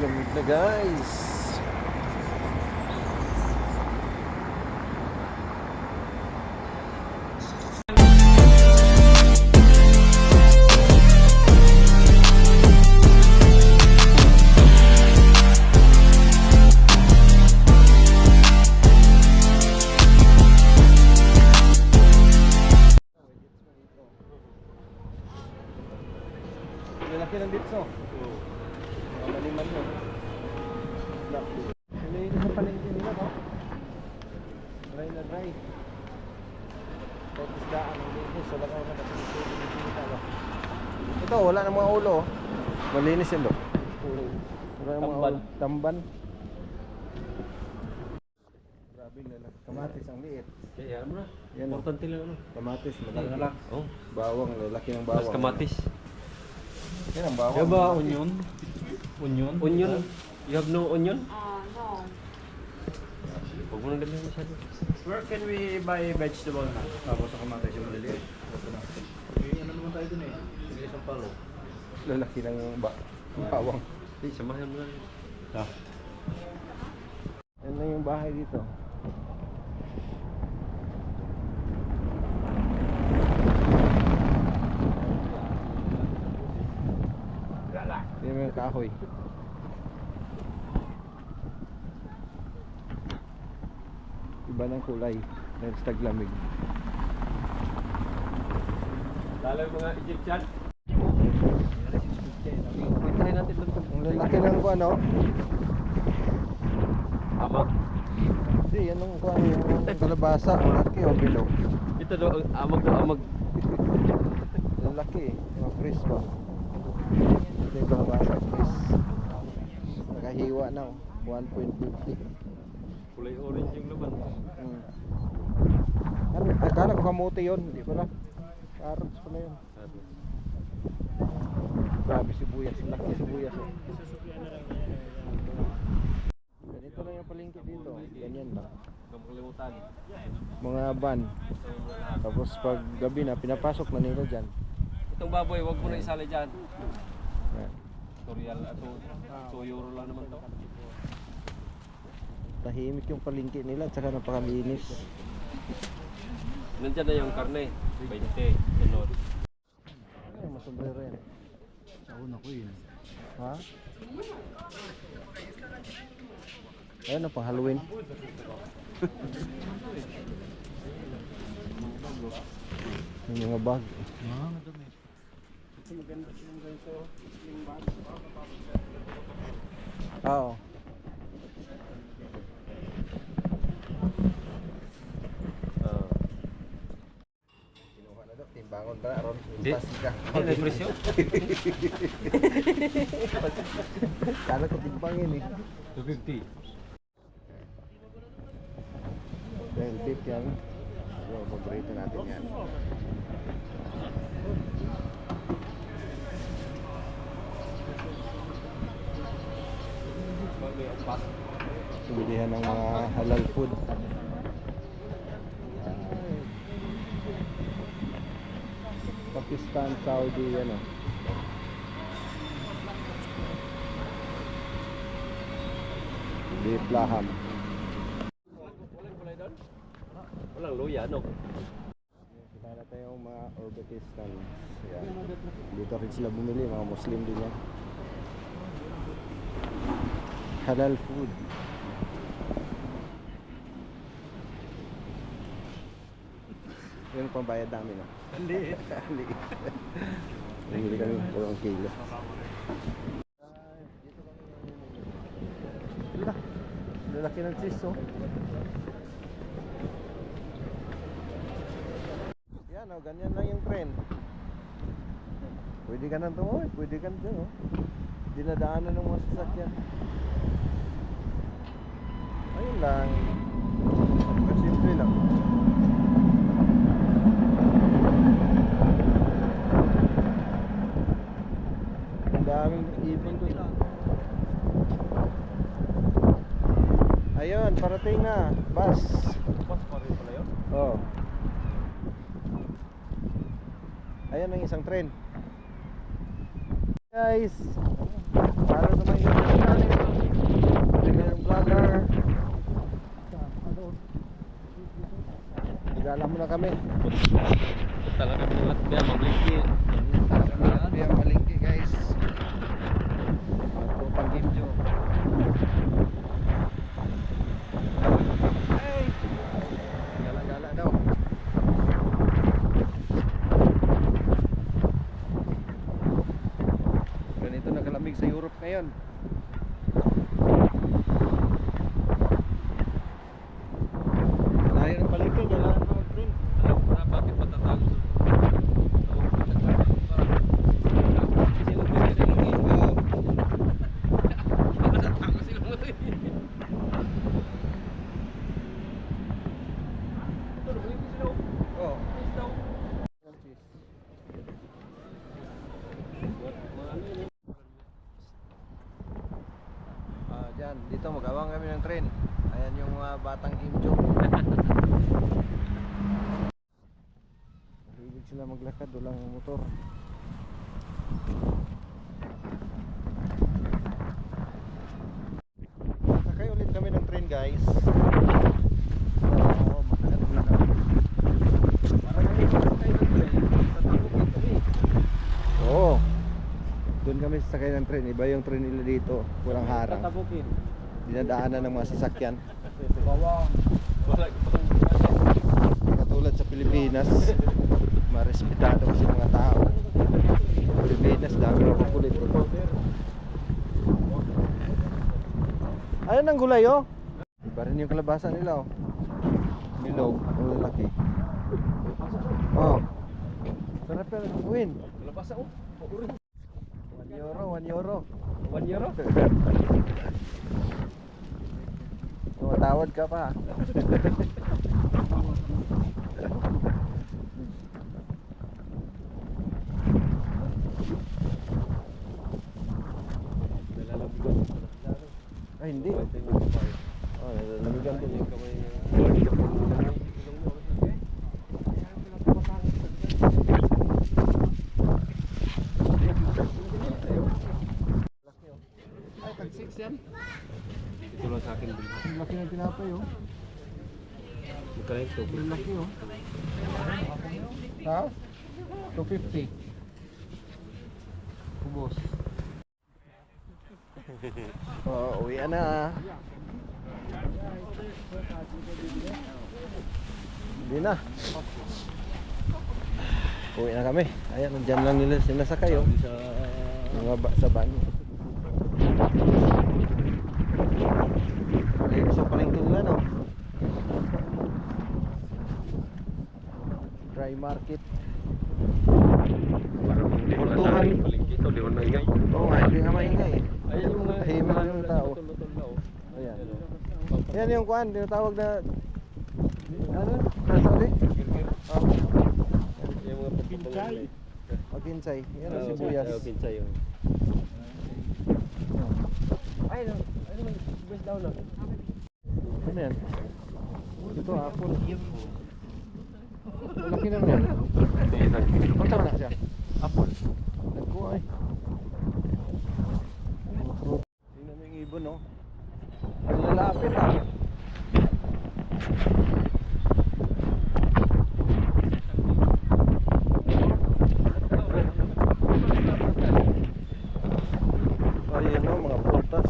lamig na guys. Laki ng ditso. Maliman yun. Piliin sa palengke nila, no? Dry na dry. Kahit isdaan ang linis. Wala ka naman kasi ito, wala na mga ulo. Malinis yun, do. Wala na mga ulo. Tamban. Grabe na. Kamatis ang liit. Kaya ano na? Yan, importante lang ano? Kamatis, malaki. Oh. Bawang, lalaki ng bawang. Mas kamatis. Yan ang bawang. Kaya ba onion? Onion? Onion? You have no onion? No. Huwag mo nang dami masyado. Where can we buy vegetable na? Tapos sa kamatis yung maliliit. Ano naman tayo dun eh? Sige isang palo. Lalaki ng bawang. Hey, samahan mo lang. Yan lang yung bahay dito. Yan yung kahoy. Iba ng kulay dahil sa taglamig. Lalo yung mga Egyptian. Puntahin natin doon. Ang lalaki ng kuwan, no? Amag. Hindi, yan ang kuwan, yung kalabasa. Ang laki o bilog. Ito do, amag na amag. Ang laki, mga fris ba? Ito yung kalabasa, fris. Nakahiwa na, 1.50. Kulay orange yung laman. Ano, akala ko kamote yun, hindi pala. Carrots pala yun. Grabe sibuyas, laki sibuyas. Ganito lang yung palengke dito, ganyan lang. Kamalimutan. Mga van. Tapos pag gabi na, pinapasok na nila dyan. Itong baboy, wag mo na isali dyan. Yan. Tutorial, ato, 2 euro lang naman to. Tahimik yung palengke nila at saka napakalinis. Nandiyan na yung karne. 20, sunod. Ay, masombrero yan. Nauna ko yun. Ha? Ayun na, pang Halloween. Yung mga bag. Madami. Ito maganda yung ganito. Yung bag. Oo. Kinuha na daw, timbangon ba? Aron, Hindi. ka. Hindi, may presyo. Kala ko timbangin eh. 250. Dahil beef yan. So, paborito natin yan. Bilihan ng mga halal food. Pakistan, Saudi, ano. Beef laham. Walang luya, no? Kita na tayong mga Uzbekistan. Yan. Dito rin sila bumili, mga Muslim din yan. Halal food. Yung pambayad namin, no? Hindi. Hindi. Bumili kami 2 kilo. Lalaki ng cheese, oh. Yan, oh, ganyan lang yung trend. Pwede ka nang tumawid, pwede ka nang, oh. Dinadaanan ng mga sasakyan. Ayun lang. Simple lang. Ang daming ibon doon. Ayun, parating na. Bus. Bus pa rin pala yun? Oh. Ayan ang isang train. Guys, para sa mga Gala muna kami. Punta lang kami ng Latvia, mamalingki. Latvia, Malingki guys. Ito pang Gimjo. Hey! Gala-gala daw. Ganito nakalamig sa Europe ngayon. Layo ng paligid, wala na mag-print. Alam ko na bakit patatago. Oh. Dyan, dito mag-awang kami ng train. Ayan yung mga batang Gimjo. Hilig sila maglakad, walang motor. Sakay ulit kami ng train guys. Oo, maglakad muna kami. Oo. Doon kami sasakay ng train. Iba yung train nila dito. Walang harang. Tatabukin. Dinadaanan ng mga sasakyan. Bawang. Katulad sa Pilipinas. Marespetado kasi mga tao. Pilipinas, dami ng kukulit. Ayun ang gulay oh. Iba rin yung kalabasa nila oh. Milog, ang lalaki. Oh. Sarap yan ang gawin. Kalabasa oh. 1 euro, 1 euro. 1 euro? Tumatawad ka pa. Ay hindi. Oh, nalamigan din yung kamay niya. Ay, tag-6 yan. Ito lang sa akin. Ang laki ng tinapay oh. Magkala ito. Ang laki oh. Ha? 250. Kubos. Oh, uwi na. Hindi na. Uwi na kami. Ayan, nandyan lang nila sinasakay oh. Mga sa banyo. Ayun sa palengkingan oh. Dry market. Portuhan. Ito, di ko maingay. Oo nga, hindi nga maingay eh. Ayan yung mga Tahimik lang yung tao. Lutol na oh. Ayan. Yan yung kuan, tinatawag na ano? Sabi? Oh, Yung mga pagpinsay. Maginsay. Yan ang sibuyas. Pinsay oh. Ay, ano man, sibuyas daw na. Ano yan? Ito, apple. Malaki naman yan. Ang tama na siya? Apple. Nagkuha eh. Tingnan mo yung ibon no? Ang lalapit ah. Ayan no, mga prutas.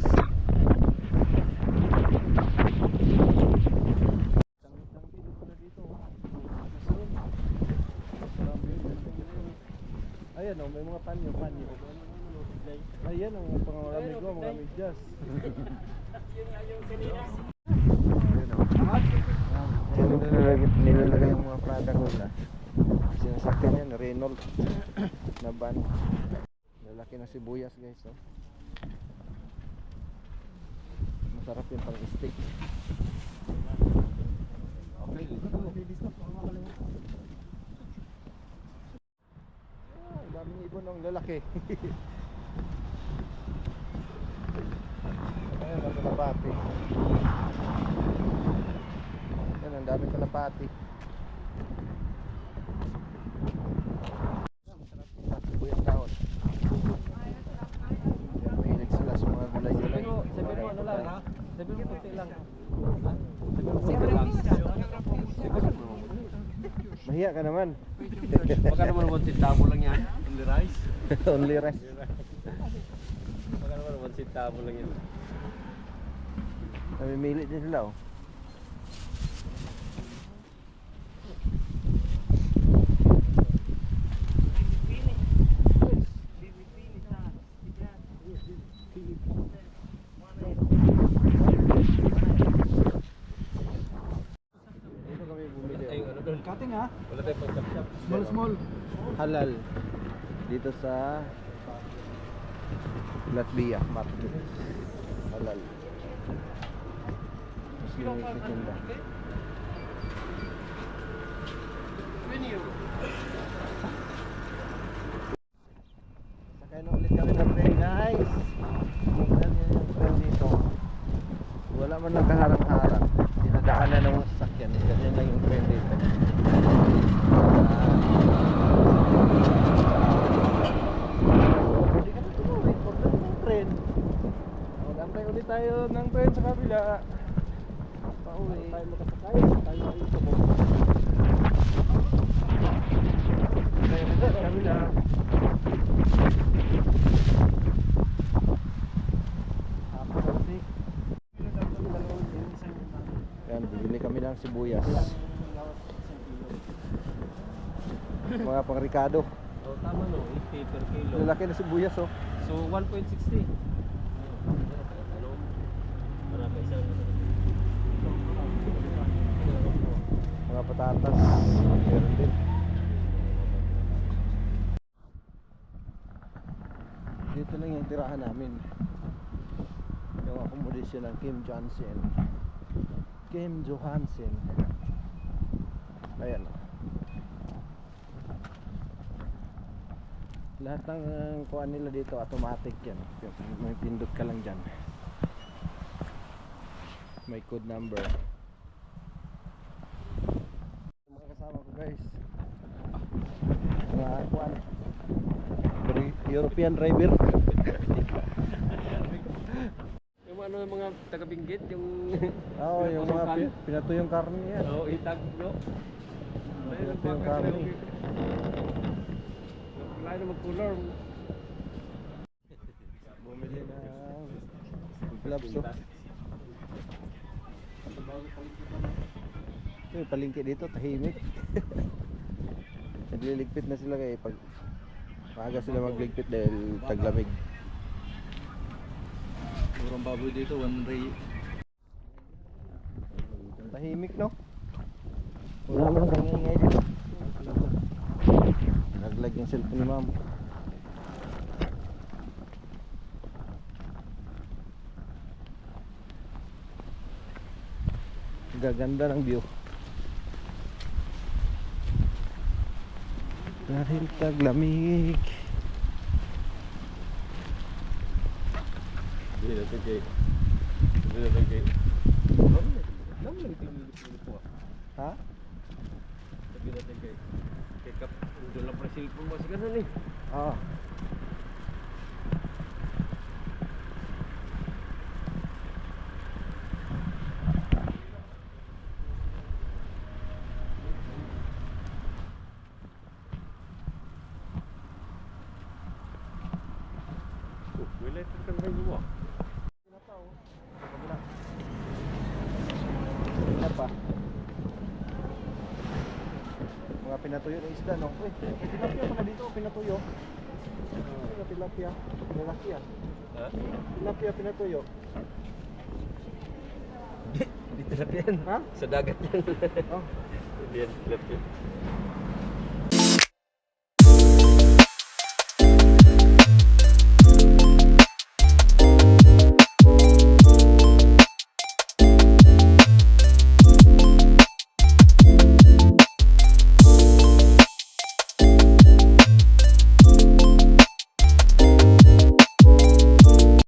Ayan o, may mga panyo. Ayan o, mga pangalamig ko, mga medyas. Ayan o. Nilalagay yung mga Prada ko na. Sinasakyan yan, Renault na van. Lalaki ng sibuyas guys o. Masarap yung pang steak. Okay, ang daming ibon ng lalaki. Ayan ang kalapati. Ayan ang daming kalapati. Sibuyas dahon. Mahilig sila sa mga gulay-gulay. Sabi mo ano lang ha? Sabi mo puti lang. Ha? Sabi mo Sige lang. Mahiya ka naman. Baka naman 1 centavo lang yan. Only rice. Only rest. Baka naman 1 centavo lang yan. Namimili din sila oh. Dito kami bumili. Ay, ano doon? Cutting ha? Wala tayong pag-shop. Small. Halal. Dito sa Latvia Market. Halal. Muslim na tinda. Sakay na ulit kami ng train guys. Tingnan nyo yung train dito. Wala man lang kaharang-harang. Dinadaanan ng mga sasakyan. Ganyan lang yung train dito. Hindi ka na tumuloy. Huwag na ng train. Mag-antay ulit tayo ng train sa kabila. Pauwi. Tayo makasakay. Tayo ulit sa bawah. Tayo ulit sa kabila. Yan, bibili kami ng sibuyas. Mga pang Ricardo. Oh, tama no, 80 per kilo. Lalaki na sibuyas oh. So 1.60. Ano? Marami isang Mga patatas. Meron din. Dito lang yung tirahan namin. Yung accommodation ng Kim Johnson. Kim Johansen. Ayan. Lahat ng kuha nila dito automatic yan. May pindot ka lang dyan. May code number. Mga kasama ko guys. Mga kuha. European driver. yung ano yung mga taga-Benguet, yung Oo, yung mga pinatuyong karne yan. oh, itag no. Pinatuyong karne. Lain na mag-color. Bumili na gloves oh. Yung palengke dito tahimik. Nagliligpit na sila kaya pag maaga sila magligpit dahil taglamig. Murang baboy dito, 1 ray. Tahimik no? Wala man kang ingay dito. Naglag yung cellphone ni ma'am. Gaganda ng view. Dahil taglamig. Hindi natin kay. Hindi natin kay. Lang lang pinili po. Ha? Sabi natin kay. Kay Kap. Doon lang presil po mo. Sige na ni. Oo. Wala ito kang ganyan mo. Ano pa? Mga pinatuyo ng isda, no? Uy, may tilapia pala dito, pinatuyo. Ano tilapia? Tilapia. Ha? Tilapia pinatuyo. Hindi tilapia yan. Ha? Sa dagat yan. Oh. Hindi yan tilapia.